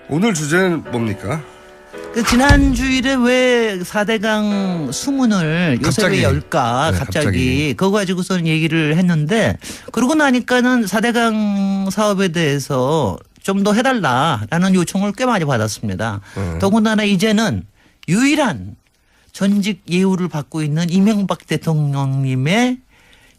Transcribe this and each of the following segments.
오늘 주제는 뭡니까? 그 지난 주일에 왜 4대강 수문을 요새 왜 열까 갑자기 그거 가지고서는 얘기를 했는데 그러고 나니까는 4대강 사업에 대해서 좀 더 해달라라는 요청을 꽤 많이 받았습니다. 더군다나 이제는 유일한 전직 예우를 받고 있는 이명박 대통령님의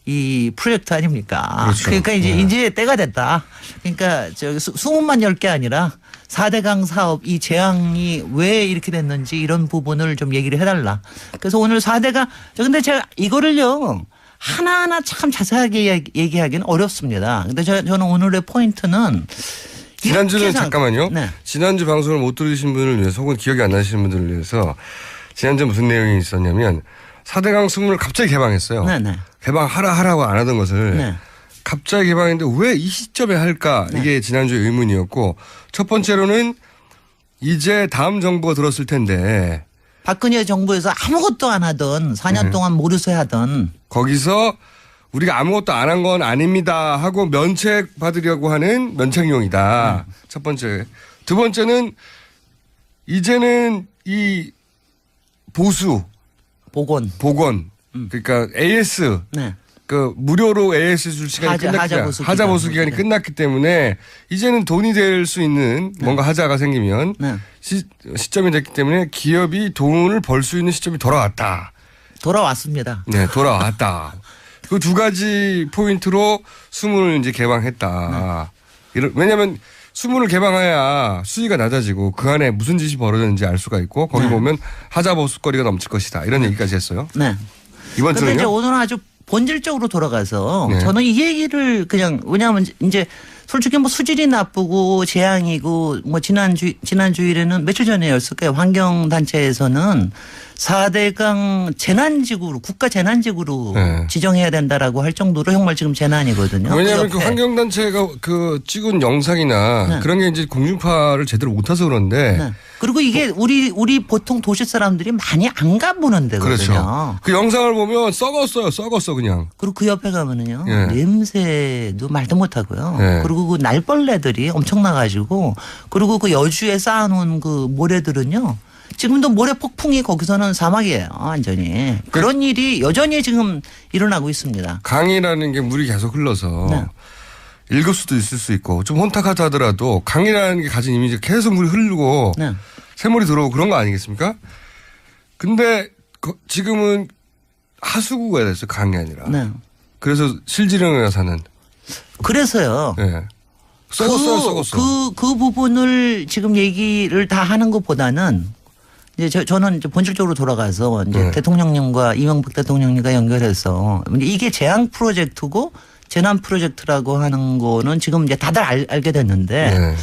이 프로젝트 아닙니까? 그렇죠. 그러니까 이제 때가 됐다. 그러니까 저기 수문만 열 게 아니라 4대강 사업 이 재앙이 왜 이렇게 됐는지 이런 부분을 좀 얘기를 해달라. 그래서 오늘 4대강 근데 제가 이거를요 하나하나 참 자세하게 얘기하기는 어렵습니다. 근데 저는 오늘의 포인트는 지난주는 잠깐만요. 네. 지난주 방송을 못 들으신 분을 위해서 혹은 기억이 안 나시는 분들을 위해서 지난주 무슨 내용이 있었냐면 4대강 수문을 갑자기 개방했어요. 네네. 개방하라고 안 하던 것을 네. 갑자기 개방했는데 왜 이 시점에 할까? 네. 이게 지난주의 의문이었고 첫 번째로는 이제 다음 정부가 들었을 텐데 박근혜 정부에서 아무것도 안 하던 4년 동안 모르쇠 하던 거기서 우리가 아무것도 안 한 건 아닙니다 하고 면책 받으려고 하는 면책용이다. 첫 번째. 두 번째는 이제는 이 보수 복원. 그러니까 AS 네. 그 무료로 AS 줄 시간이 하자 보수 기간이 끝났기 때문에 이제는 돈이 될 수 있는 뭔가 하자가 생기면 시점이 됐기 때문에 기업이 돈을 벌 수 있는 시점이 돌아왔습니다. 네, 돌아왔다. 그 두 가지 포인트로 수문을 이제 개방했다. 왜냐하면 수문을 개방해야 수위가 낮아지고 그 안에 무슨 짓이 벌어졌는지 알 수가 있고 거기 보면 하자 보수거리가 넘칠 것이다. 이런 얘기까지 했어요. 네. 이번 그런데 이제 주는요? 오늘은 아주 본질적으로 돌아가서 네. 저는 이 얘기를 그냥 왜냐하면 이제 솔직히 뭐 수질이 나쁘고 재앙이고 뭐 지난 주일에는 며칠 전에였을 거예요. 환경단체에서는 4대강 재난지구로 국가 재난지구로 네. 지정해야 된다라고 할 정도로 정말 지금 재난이거든요. 왜냐하면 그 환경단체가 그 찍은 영상이나 네. 그런 게 이제 공중파를 제대로 못해서 그런데 네. 그리고 이게 우리 보통 도시 사람들이 많이 안 가보는 데거든요. 그렇죠. 그 영상을 보면 썩었어 그냥. 그리고 그 옆에 가면은요 예. 냄새도 말도 못하고요. 예. 그리고 그 날벌레들이 엄청나가지고 그리고 그 여주에 쌓아놓은 그 모래들은요. 지금도 모래 폭풍이 거기서는 사막이에요. 완전히. 그런 일이 여전히 지금 일어나고 있습니다. 강이라는 게 물이 계속 흘러서 네. 읽을 수도 있을 수 있고 좀 혼탁하다 하더라도 강이라는 게 가진 이미지가 계속 물이 흐르고 네. 새물이 들어오고 그런 거 아니겠습니까? 근데 지금은 하수구가 됐어요. 강이 아니라. 네. 그래서 실지령에 사는. 그래서요. 네. 썩었어. 그 부분을 지금 얘기를 다 하는 것보다는 이제 저는 이제 본질적으로 돌아가서 이제 네. 대통령님과 이명박 대통령님과 연결해서 이게 재앙 프로젝트고 재난 프로젝트라고 하는 거는 지금 이제 다들 알게 됐는데 네.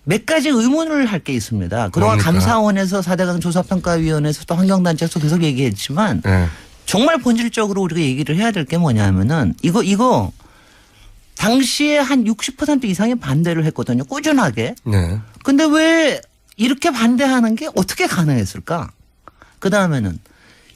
몇 가지 의문을 할 게 있습니다. 그동안 뭡니까? 감사원에서 4대강 조사평가위원회에서 또 환경단체에서 계속 얘기했지만 네. 정말 본질적으로 우리가 얘기를 해야 될 게 뭐냐면은 이거 당시에 한 60% 이상이 반대를 했거든요. 꾸준하게. 네. 근데 왜 이렇게 반대하는 게 어떻게 가능했을까? 그다음에는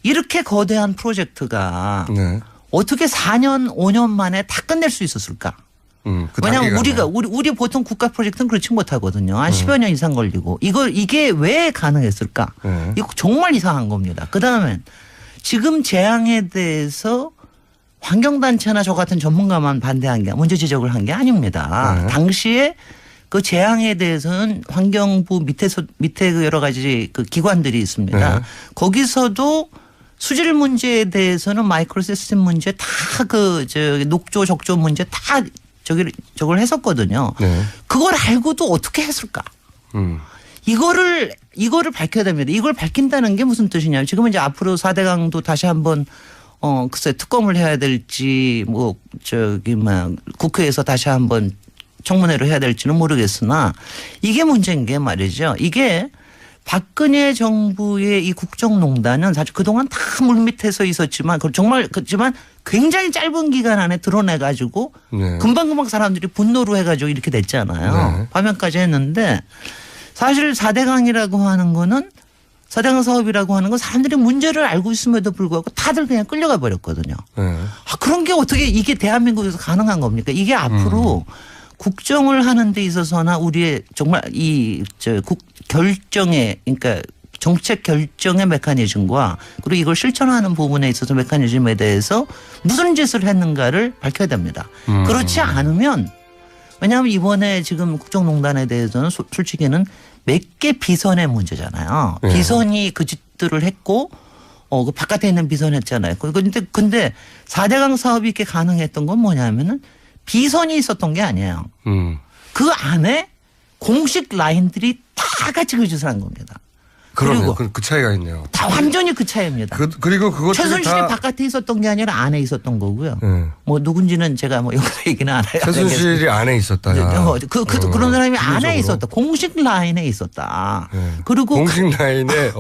이렇게 거대한 프로젝트가 네. 어떻게 4년 5년 만에 다 끝낼 수 있었을까? 그 왜냐하면 단계가 우리 보통 국가 프로젝트는 그렇지 못하거든요. 한 10여 년 이상 걸리고 이게 왜 가능했을까? 네. 이거 정말 이상한 겁니다. 그다음에 지금 재앙에 대해서 환경단체나 저 같은 전문가만 반대한 게 문제 지적을 한 게 아닙니다. 네. 당시에 그 재앙에 대해서는 환경부 밑에 그 여러 가지 그 기관들이 있습니다. 네. 거기서도 수질 문제에 대해서는 마이크로 시스템 문제 다 녹조 적조 문제 다 저걸 했었거든요. 네. 그걸 알고도 어떻게 했을까? 이거를 밝혀야 됩니다. 이걸 밝힌다는 게 무슨 뜻이냐면 지금 이제 앞으로 4대강도 다시 한번 글쎄 특검을 해야 될지 국회에서 다시 한번 청문회를 해야 될지는 모르겠으나 이게 문제인 게 말이죠. 이게 박근혜 정부의 이 국정농단은 사실 그동안 다 물밑에서 있었지만 그렇지만 굉장히 짧은 기간 안에 드러내가지고 네. 금방금방 사람들이 분노로 해가지고 이렇게 됐잖아요. 네. 파면까지 했는데 사실 4대강이라고 하는 거는 4대강 사업이라고 하는 건 사람들이 문제를 알고 있음에도 불구하고 다들 그냥 끌려가 버렸거든요. 네. 그런 게 어떻게 이게 대한민국에서 가능한 겁니까? 이게 앞으로 국정을 하는 데 있어서나 우리의 정말 결정에 그러니까 정책 결정의 메커니즘과 그리고 이걸 실천하는 부분에 있어서 메커니즘에 대해서 무슨 짓을 했는가를 밝혀야 됩니다. 그렇지 않으면 왜냐하면 이번에 지금 국정농단에 대해서는 솔직히는 몇 개 비선의 문제잖아요. 네. 비선이 그 짓들을 했고 그 바깥에 있는 비선 했잖아요. 근데 4대강 사업이 이렇게 가능했던 건 뭐냐면은 비선이 있었던 게 아니에요. 그 안에 공식 라인들이 다 같이 그 짓을 한 겁니다. 그러네요. 그 차이가 있네요. 다 완전히 그 차이입니다. 그리고 그것들이 최순실이 바깥에 있었던 게 아니라 안에 있었던 거고요. 네. 뭐 누군지는 제가 뭐 여기서 얘기는 안 해요. 최순실이 안에 있었다. 그런 사람이 안에 있었다. 공식 라인에 있었다. 네. 그리고 공식 라인에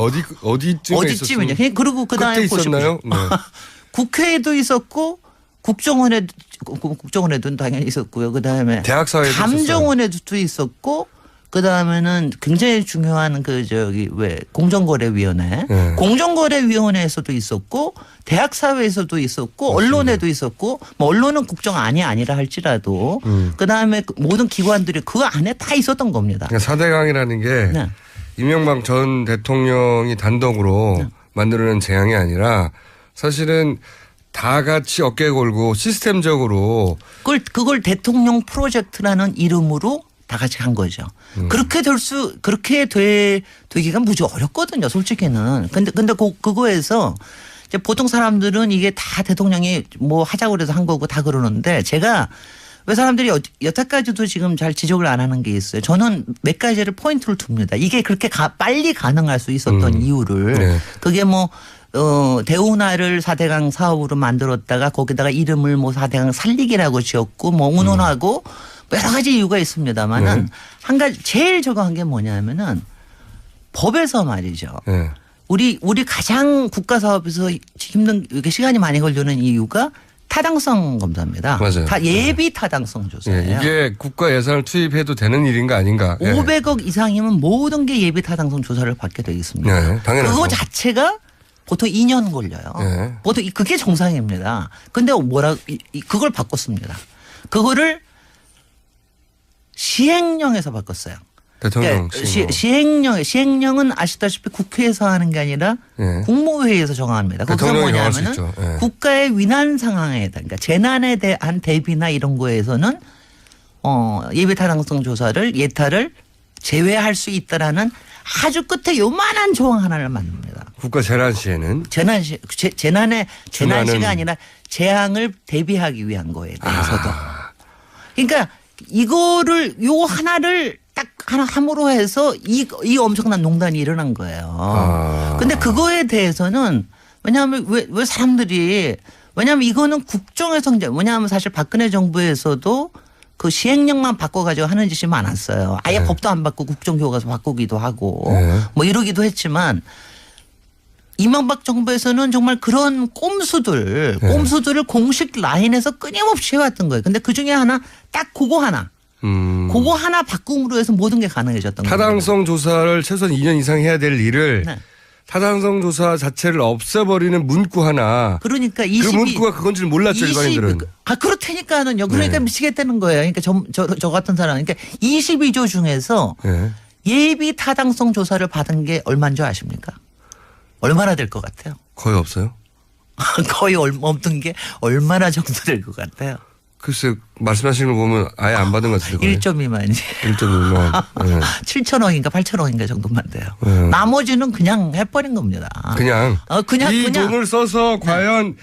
어디쯤이냐. 그리고 그다음에 있었나요? 네. 국회에도 있었고 국정원에도 당연히 있었고요. 그다음에 대학사회도 감정원에도 있었고 그다음에는 굉장히 중요한 공정거래위원회. 네. 공정거래위원회에서도 있었고 대학사회에서도 있었고 맞습니다. 언론에도 있었고 뭐 언론은 국정 안이 아니라 할지라도 그다음에 모든 기관들이 그 안에 다 있었던 겁니다. 그러니까 4대강이라는 게 네. 이명박 전 대통령이 단독으로 네. 만들어낸 재앙이 아니라 사실은 다 같이 어깨 걸고 시스템적으로 그걸 대통령 프로젝트라는 이름으로 다 같이 한 거죠. 그렇게 되기가 무지 어렵거든요, 솔직히는. 근데 그거에서 이제 보통 사람들은 이게 다 대통령이 뭐 하자고 그래서 한 거고 다 그러는데 제가 왜 사람들이 여태까지도 지금 잘 지적을 안 하는 게 있어요. 저는 몇 가지를 포인트를 둡니다. 이게 그렇게 빨리 가능할 수 있었던 이유를 네. 그게 대운하를 4대강 사업으로 만들었다가 거기다가 이름을 4대강 살리기라고 지었고 운운하고 여러 가지 이유가 있습니다만은 한 가지 제일 저거 한 게 뭐냐면은 법에서 말이죠. 네. 우리 가장 국가 사업에서 힘든 이게 시간이 많이 걸리는 이유가 타당성 검사입니다. 맞아요. 예비 타당성 조사예요. 이게 국가 예산을 투입해도 되는 일인가 아닌가. 500억 이상이면 모든 게 예비 타당성 조사를 받게 되어 있습니다. 네, 당연하죠. 그거 자체가 보통 2년 걸려요. 네. 보통 그게 정상입니다. 근데 그걸 바꿨습니다. 그거를 시행령에서 바꿨어요. 대통령 시행령은 아시다시피 국회에서 하는 게 아니라 국무회의에서 정합니다. 그게 뭐냐면은 국가의 위난 상황에 그러니까 재난에 대한 대비나 이런 거에서는 예비 타당성 조사를 예타를 제외할 수 있다라는 아주 끝에 요만한 조항 하나를 만듭니다. 국가 재난 시에는 재난의 재난시가 아니라 재앙을 대비하기 위한 거에 대해서도. 그러니까 이거를 요 하나를 딱 하나 함으로 해서 이 엄청난 농단이 일어난 거예요. 근데 그거에 대해서는 왜냐하면 왜 사람들이 왜냐하면 이거는 국정에서 왜냐하면 사실 박근혜 정부에서도 그 시행령만 바꿔가지고 하는 짓이 많았어요. 아예 법도 안 바꾸고 국정교과서 바꾸기도 하고 뭐 이러기도 했지만 이명박 정부에서는 정말 그런 꼼수들을 공식 라인에서 끊임없이 해왔던 거예요. 근데 그중에 하나 딱 그거 하나 바꿈으로 해서 모든 게 가능해졌던 거예요. 타당성 조사를 최소한 2년 이상 해야 될 일을 타당성 조사 자체를 없애버리는 문구 하나. 그러니까 그 문구가 그건 줄 몰랐죠, 일반인들은. 그렇다니까는요. 그러니까 미치겠다는 거예요. 그러니까 저 같은 사람. 그러니까 22조 중에서 예비 타당성 조사를 받은 게 얼마인 줄 아십니까? 얼마나 될 것 같아요? 거의 없어요. 거의 없던 게 얼마나 정도 될 것 같아요? 글쎄 말씀하시는 거 보면 아예 안 받은 것 같은데. 1점 미만이지. 1.2만. 7천억인가 8천억인가 정도만 돼요. 나머지는 그냥 해버린 겁니다. 그냥 이 그냥. 돈을 써서 과연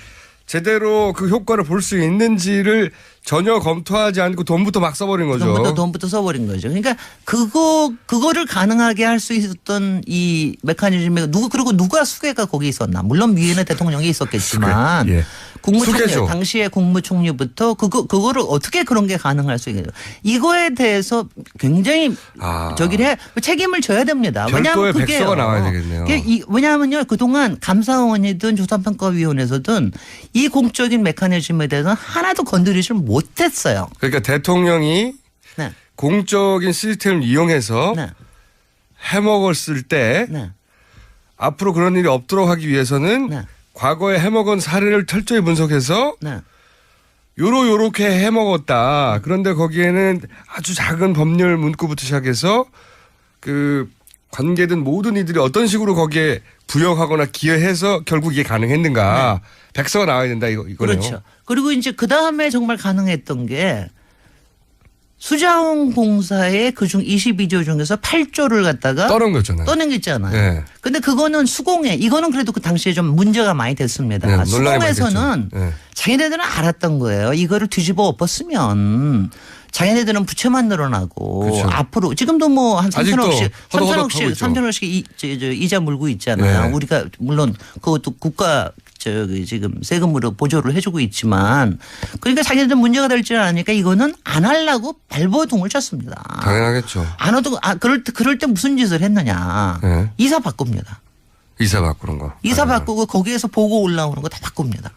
제대로 그 효과를 볼 수 있는지를 전혀 검토하지 않고 돈부터 막 써버린 거죠. 돈부터 써버린 거죠. 그러니까 그거를 가능하게 할 수 있었던 이 메커니즘이 그리고 누가 수괴가 거기 있었나. 물론 위에는 대통령이 있었겠지만 국무총리 당시에 국무총리부터 그거를 어떻게 그런 게 가능할 수 있겠어요. 이거에 대해서 굉장히 책임을 져야 됩니다. 별도의 백서가 나와야 되겠네요. 왜냐하면요 그동안 감사원이든 조사평가위원회에서든 이 공적인 메커니즘에 대해서는 하나도 건드리지 못했어요. 그러니까 대통령이 공적인 시스템을 이용해서 해먹었을 때 앞으로 그런 일이 없도록 하기 위해서는 과거에 해먹은 사례를 철저히 분석해서 요렇게 해먹었다. 그런데 거기에는 아주 작은 법률 문구부터 시작해서 그 관계된 모든 이들이 어떤 식으로 거기에 부여하거나 기여해서 결국 이게 가능했는가. 네. 백서가 나와야 된다 이거네요. 그렇죠. 그리고 이제 그 다음에 정말 가능했던 게 수자원공사의 그중 22조 중에서 8조를 갖다가 떠넘겼잖아요. 네. 근데 그거는 수공회 이거는 그래도 그 당시에 좀 문제가 많이 됐습니다. 네, 수공회에서는 네. 자기네들은 알았던 거예요. 이거를 뒤집어 엎었으면 자기네들은 부채만 늘어나고 그렇죠. 앞으로 지금도 뭐 한 3천억씩 이자 물고 있잖아요. 네. 우리가 물론 그것도 국가 지금 세금으로 보조를 해주고 있지만 그러니까 자기네들 문제가 될 줄 아니까 이거는 안 하려고 발버둥을 쳤습니다. 당연하겠죠. 안 하도 그럴 때 무슨 짓을 했느냐. 네. 이사 바꿉니다. 이사 바꾸는 거. 이사 바꾸고 거기에서 보고 올라오는 거 다 바꿉니다.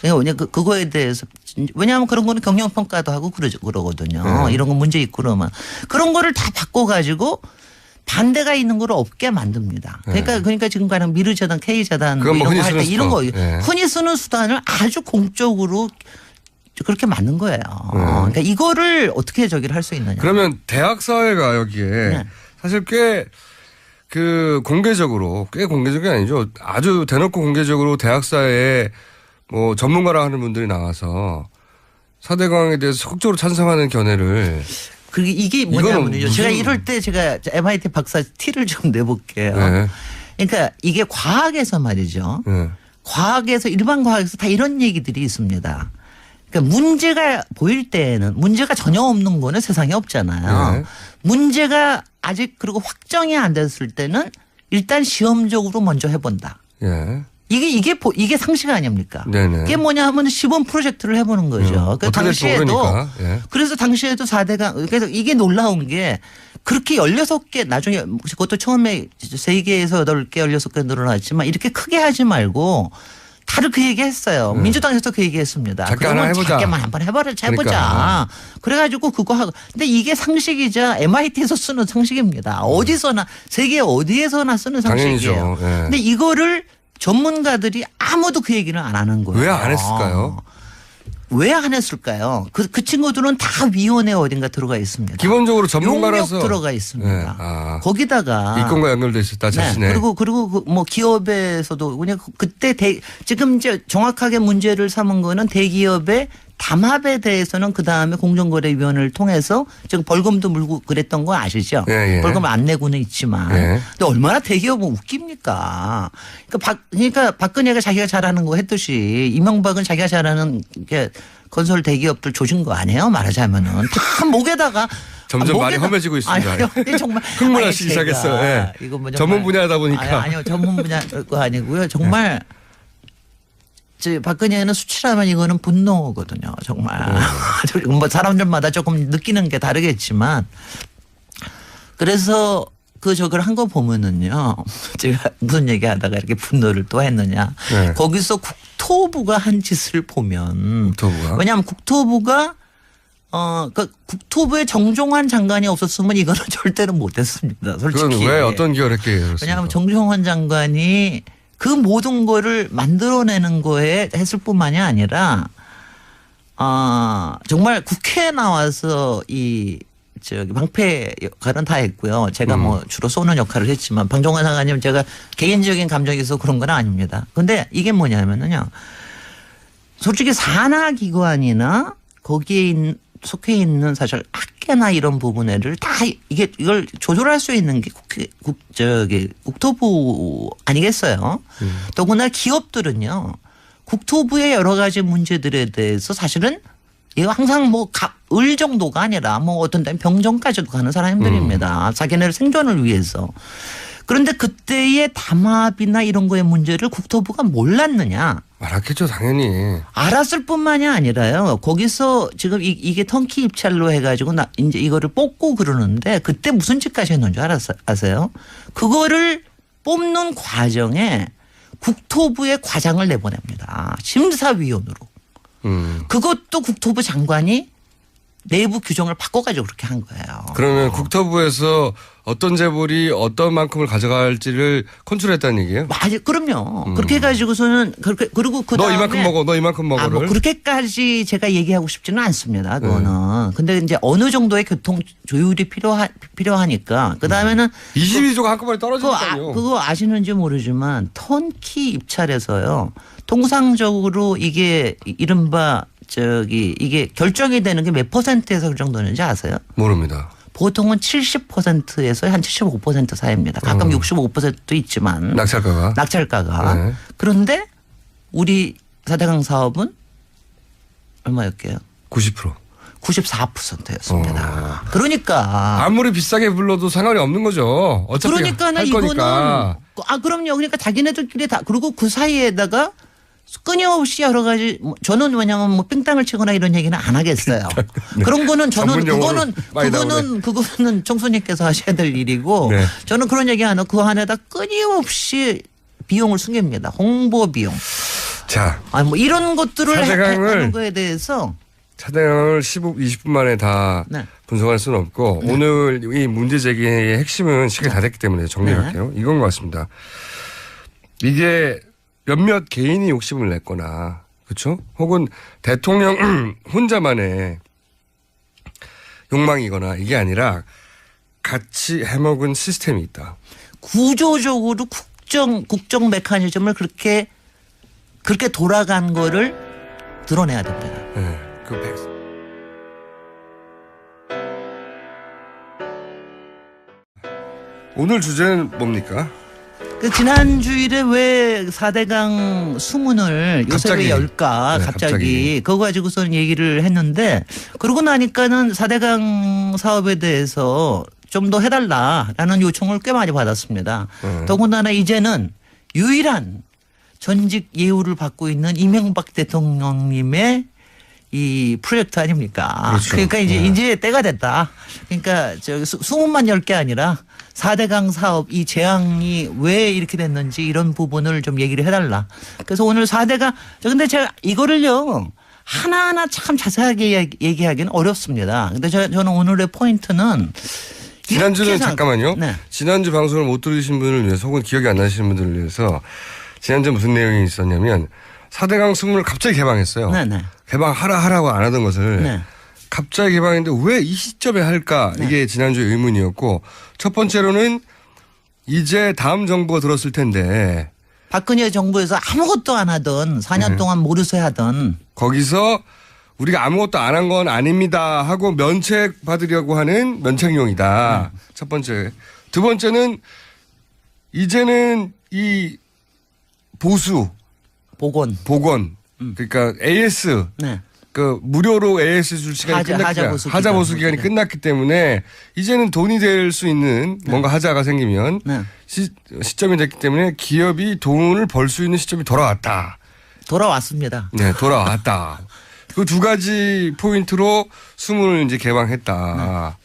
왜냐하면 그거에 대해서 왜냐하면 그런 거는 경영평가도 하고 그러거든요. 이런 거 문제 있고 그러면 그런 거를 다 바꿔가지고 반대가 있는 걸 없게 만듭니다. 그러니까 지금 가령 미르재단, K재단 뭐 이런 거 할 때 이런 거 흔히 쓰는 수단을 아주 공적으로 그렇게 만든 거예요. 그러니까 이거를 어떻게 저기를 할 수 있느냐. 그러면 대학 사회가 여기에 사실 꽤 공개적이 아니죠. 아주 대놓고 공개적으로 대학 사회에 뭐 전문가라 하는 분들이 나와서 4대강에 대해서 적극적으로 찬성하는 견해를. 그게 이게 뭐냐면요. 제가 이럴 때 제가 MIT 박사 티를 좀 내볼게요. 네. 그러니까 이게 과학에서 말이죠. 네. 과학에서 일반 과학에서 다 이런 얘기들이 있습니다. 그러니까 문제가 보일 때에는 문제가 전혀 없는 거는 세상에 없잖아요. 네. 문제가 아직 그리고 확정이 안 됐을 때는 일단 시험적으로 먼저 해본다. 네. 이게 상식 아닙니까? 네네. 이게 뭐냐 하면 시범 프로젝트를 해보는 거죠. 그 당시에도 그래서 당시에도 4대강 그래서 이게 놀라운 게 그렇게 16개 나중에 그것도 처음에 3개에서 8개 16개 늘어났지만 이렇게 크게 하지 말고 다들 그 얘기 했어요. 민주당에서 그 얘기 했습니다. 그러면 작게만 한번 해보자. 그러니까. 그래가지고 그거 하고. 근데 이게 상식이자 MIT에서 쓰는 상식입니다. 어디서나 세계 어디에서나 쓰는 상식이에요. 근데 이거를 전문가들이 아무도 그 얘기를 안 하는 거예요. 왜 안 했을까요? 왜 안 했을까요? 그 친구들은 다 위원회 어딘가 들어가 있습니다. 기본적으로 전문가라서 용역 들어가 있습니다. 거기다가 이권과 연결돼 있었다 자신의. 그리고 뭐 기업에서도 그냥 그때 지금 이제 정확하게 문제를 삼은 거는 대기업의 담합에 대해서는 그 다음에 공정거래위원회를 통해서 지금 벌금도 물고 그랬던 거 아시죠? 벌금을 안 내고는 있지만. 근데 얼마나 대기업은 웃깁니까? 그러니까 박근혜가 자기가 잘하는 거 했듯이 이명박은 자기가 잘하는 게 건설 대기업들 조진 거 아니에요? 말하자면은 다 목에다가. 점점 말이 험해지고 있습니다. 아니요, 정말 흥분하시기 시작했어요. 이거 뭐 전문 분야다 보니까. 아니요, 전문 분야가 아니고요. 정말. 박근혜는 수치라면 이거는 분노거든요. 정말. 뭐 사람들마다 조금 느끼는 게 다르겠지만 그래서 저걸 한 거 보면은요. 제가 무슨 얘기하다가 이렇게 분노를 또 했느냐. 거기서 국토부가 한 짓을 보면 왜냐하면 국토부가 국토부에 정종환 장관이 없었으면 이거는 절대로 못했습니다. 솔직히. 그건 왜 어떤 기여를 했겠어요? 왜냐하면 정종환 장관이 그 모든 거를 만들어내는 거에 했을 뿐만이 아니라 정말 국회에 나와서 방패 역할은 다 했고요. 제가 뭐 주로 쏘는 역할을 했지만 방종환 장관님 제가 개인적인 감정이 있어서 그런 건 아닙니다. 근데 이게 뭐냐면요. 솔직히 산하기관이나 거기에 속해 있는 사실 학계나 이런 부분을 다 이걸 조절할 수 있는 게 국토부 아니겠어요? 더구나 기업들은요. 국토부의 여러 가지 문제들에 대해서 사실은 이거 항상 을 정도가 아니라 어떤 때는 병정까지도 가는 사람들입니다. 자기네들 생존을 위해서. 그런데 그때의 담합이나 이런 거의 문제를 국토부가 몰랐느냐. 알았겠죠, 당연히. 알았을 뿐만이 아니라요. 거기서 지금 이게 턴키 입찰로 해가지고 이제 이거를 뽑고 그러는데 그때 무슨 짓까지 했는지 아세요? 그거를 뽑는 과정에 국토부의 과장을 내보냅니다. 심사위원으로. 그것도 국토부 장관이 내부 규정을 바꿔가지고 그렇게 한 거예요. 그러면 국토부에서 어떤 재벌이 어떤 만큼을 가져갈지를 컨트롤했다는 얘기예요? 맞아, 그럼요. 그렇게 해가지고서는 그리고 그 너 다음에 이만큼 먹어, 너 이만큼 먹어를. 뭐 그렇게까지 제가 얘기하고 싶지는 않습니다. 그거는. 근데 이제 어느 정도의 교통 조율이 필요하니까 그 다음에는 22조가 한꺼번에 떨어지니까요. 그거 아시는지 모르지만 턴키 입찰에서요. 통상적으로 이게 이른바 이게 결정이 되는 게 몇 %에서 결정되는지 아세요? 모릅니다. 보통은 70%에서 한 75% 사이입니다. 가끔 65%도 있지만. 낙찰가가. 네. 그런데 우리 4대강 사업은 얼마였게요? 90%. 94%였습니다. 그러니까. 아무리 비싸게 불러도 상관이 없는 거죠. 어차피 그러니까 할 이거는. 거니까. 그럼요. 그러니까 자기네들끼리 다. 그리고 그 사이에다가 끊임없이 여러 가지 저는 왜냐하면 뭐 삥땅을 치거나 이런 얘기는 안 하겠어요. 네. 그런 거는 저는 그거는 총수님께서 하셔야 될 일이고 네. 저는 그런 얘기 안 하고 그 안에다 끊임없이 비용을 숨깁니다. 홍보 비용. 자, 뭐 이런 것들을 하는 거에 대해서 차대강을 20분 만에 다 네. 분석할 수는 없고 오늘 이 문제 제기의 핵심은 시간이 다 됐기 때문에 정리할게요. 이건 것 같습니다. 이게 몇몇 개인이 욕심을 냈거나 그렇죠? 혹은 대통령 혼자만의 욕망이거나 이게 아니라 같이 해먹은 시스템이 있다. 구조적으로 국정 메커니즘을 그렇게 돌아간 거를 드러내야 됩니다. 네. 오늘 주제는 뭡니까? 지난 주일에 왜 4대강 수문을 요새 왜 열까 갑자기 그거 가지고서는 얘기를 했는데 그러고 나니까는 4대강 사업에 대해서 좀 더 해달라라는 요청을 꽤 많이 받았습니다. 더군다나 이제는 유일한 전직 예우를 받고 있는 이명박 대통령님의 이 프로젝트 아닙니까? 그렇죠. 그러니까 이제 때가 됐다. 그러니까 수문만 열 게 아니라 4대강 사업 이 재앙이 왜 이렇게 됐는지 이런 부분을 좀 얘기를 해달라. 그래서 오늘 4대강 근데 제가 이거를요 하나하나 참 자세하게 얘기하기는 어렵습니다. 근데 저는 오늘의 포인트는 지난주는 잠깐만요. 네. 지난주 방송을 못 들으신 분을 위해서 혹은 기억이 안 나시는 분들을 위해서 지난주 무슨 내용이 있었냐면 4대강 수문을 갑자기 개방했어요. 네네. 개방하라고 안 하던 것을 네. 갑자기 개방했는데 왜 이 시점에 할까? 이게 지난주의 의문이었고 첫 번째로는 이제 다음 정부가 들었을 텐데 박근혜 정부에서 아무것도 안 하던 4년 동안 모르쇠 하던 거기서 우리가 아무것도 안 한 건 아닙니다 하고 면책 받으려고 하는 면책용이다. 첫 번째. 두 번째는 이제는 이 복원 그러니까 AS 네. 그 무료로 AS 줄 시간이 끝났기 하자보수 기간이 끝났기 때문에 이제는 돈이 될 수 있는 뭔가 하자가 생기면 시점이 됐기 때문에 기업이 돈을 벌 수 있는 시점이 돌아왔습니다. 네, 돌아왔다. 그 두 가지 포인트로 수문을 이제 개방했다.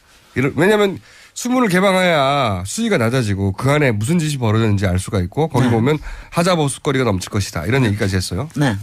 왜냐하면 수문을 개방해야 수위가 낮아지고 그 안에 무슨 짓이 벌어졌는지 알 수가 있고 거기 보면 하자보수거리가 넘칠 것이다. 이런 얘기까지 했어요. 네.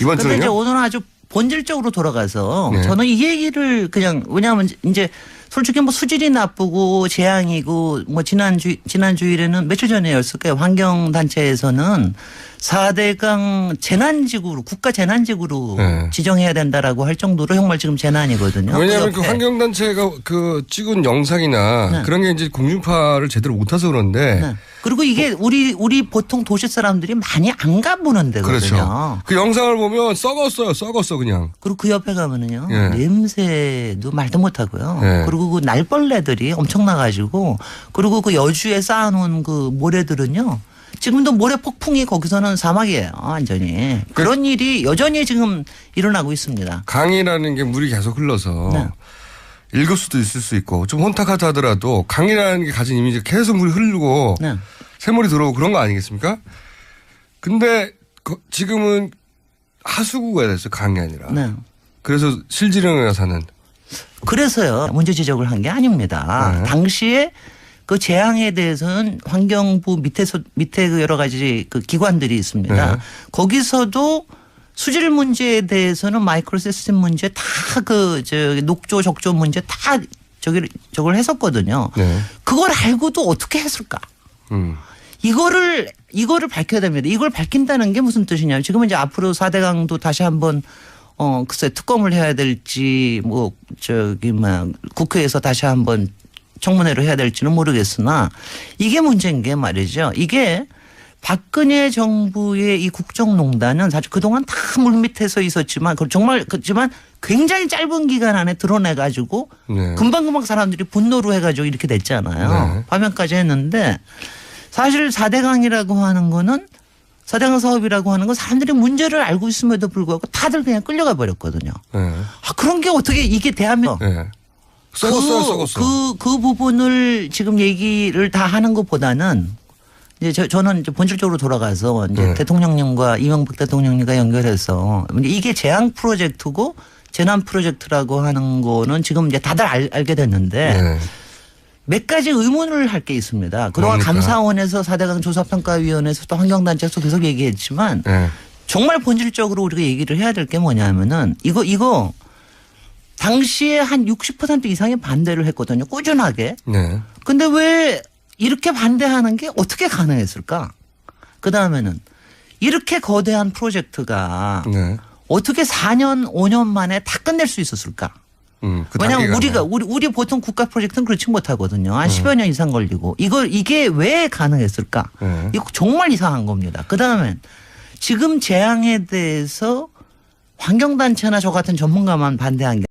이번 주는요? 이제 오늘은 아주 본질적으로 돌아가서 저는 이 얘기를 그냥 왜냐하면 이제 솔직히 뭐 수질이 나쁘고 재앙이고 뭐 지난 주일에는 며칠 전에 였을까요? 환경단체에서는 4대강 재난지구로 국가 재난지구로 지정해야 된다라고 할 정도로 정말 지금 재난이거든요. 왜냐하면 그 환경단체가 그 찍은 영상이나 그런 게 이제 공중파를 제대로 못 타서 그런데 그리고 이게 우리 보통 도시 사람들이 많이 안 가보는 데거든요. 그렇죠. 그 영상을 보면 썩었어 그냥. 그리고 그 옆에 가면은요 냄새도 말도 못하고요. 그리고 그 날벌레들이 엄청나가지고 그리고 그 여주에 쌓아놓은 그 모래들은요. 지금도 모래 폭풍이 거기서는 사막이에요. 완전히. 그런 일이 여전히 지금 일어나고 있습니다. 강이라는 게 물이 계속 흘러서 읽을 수도 있을 수 있고 좀 혼탁하다 하더라도 강이라는 게 가진 이미지가 계속 물이 흐르고 샘물이 들어오고 그런 거 아니겠습니까? 근데 지금은 하수구가 됐어요. 강이 아니라. 그래서 실지령에 가서는. 그래서요. 문제 지적을 한 게 아닙니다. 당시에 그 재앙에 대해서는 환경부 밑에 그 여러 가지 그 기관들이 있습니다. 거기서도 수질 문제에 대해서는 마이크로 시스템 문제 다 녹조 적조 문제 다 저걸 했었거든요. 네. 그걸 알고도 어떻게 했을까? 이거를 밝혀야 됩니다. 이걸 밝힌다는 게 무슨 뜻이냐면 지금은 이제 앞으로 4대강도 다시 한번 글쎄 특검을 해야 될지 국회에서 다시 한번 청문회로 해야 될지는 모르겠으나 이게 문제인 게 말이죠. 이게 박근혜 정부의 이 국정농단은 사실 그동안 다 물밑에서 있었지만 그렇지만 굉장히 짧은 기간 안에 드러내가지고 네. 금방금방 사람들이 분노로 해가지고 이렇게 됐잖아요. 네. 파면까지 했는데 사실 4대강이라고 하는 거는 4대강 사업이라고 하는 건 사람들이 문제를 알고 있음에도 불구하고 다들 그냥 끌려가 버렸거든요. 네. 그런 게 어떻게 이게 대한민국 네. 썩었어. 그 부분을 지금 얘기를 다 하는 것보다는 이제 저는 이제 본질적으로 돌아가서 이제 네. 대통령님과 이명박 대통령님과 연결해서 이게 재앙 프로젝트고 재난 프로젝트라고 하는 거는 지금 이제 다들 알게 됐는데 네. 몇 가지 의문을 할 게 있습니다. 그동안 그러니까. 감사원에서 4대강 조사평가위원회에서 또 환경단체에서 계속 얘기했지만 네. 정말 본질적으로 우리가 얘기를 해야 될 게 뭐냐면은 이거 당시에 한 60% 이상의 반대를 했거든요. 꾸준하게. 네. 근데 왜 이렇게 반대하는 게 어떻게 가능했을까? 그다음에는 이렇게 거대한 프로젝트가 네. 어떻게 4년, 5년 만에 다 끝낼 수 있었을까? 그 왜냐하면 단계가 우리 보통 국가 프로젝트는 그렇지 못하거든요. 한 10여 년 이상 걸리고. 이게 왜 가능했을까? 네. 이거 정말 이상한 겁니다. 그다음엔 지금 재앙에 대해서 환경단체나 저 같은 전문가만 반대한 게